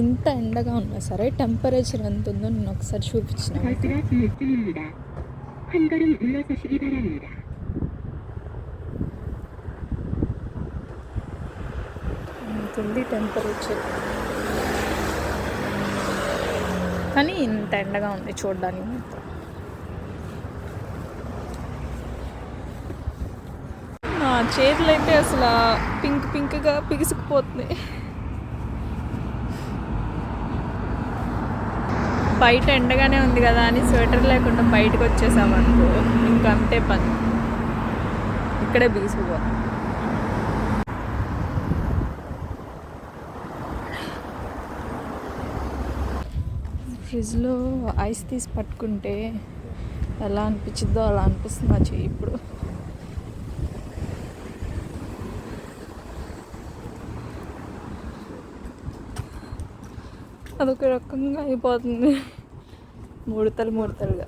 ఇంత ఎండగా ఉన్నా సరే టెంపరేచర్ ఎంత ఉందో నేను ఒకసారి చూపించిన ఎంత ఉంది టెంపరేచర్, కానీ ఇంత ఎండగా ఉంది చూడడానికి మాత్రం. నా చేతులు అయితే అసలు పింక్ పింక్గా పిగిసుకుపోతున్నాయి. బయట ఎండగానే ఉంది కదా అని స్వెటర్ లేకుండా బయటకు వచ్చేసామనుకో ఇంకా అంతే పని, ఇక్కడే బిగుసుకుపో. ఫ్రిడ్జ్లో ఐస్ తీసి పట్టుకుంటే ఎలా అనిపించిద్దో అలా అనిపిస్తుంది నా చెయ్యి ఇప్పుడు. అదొక రకంగా అయిపోతుంది, ముడతలుగా.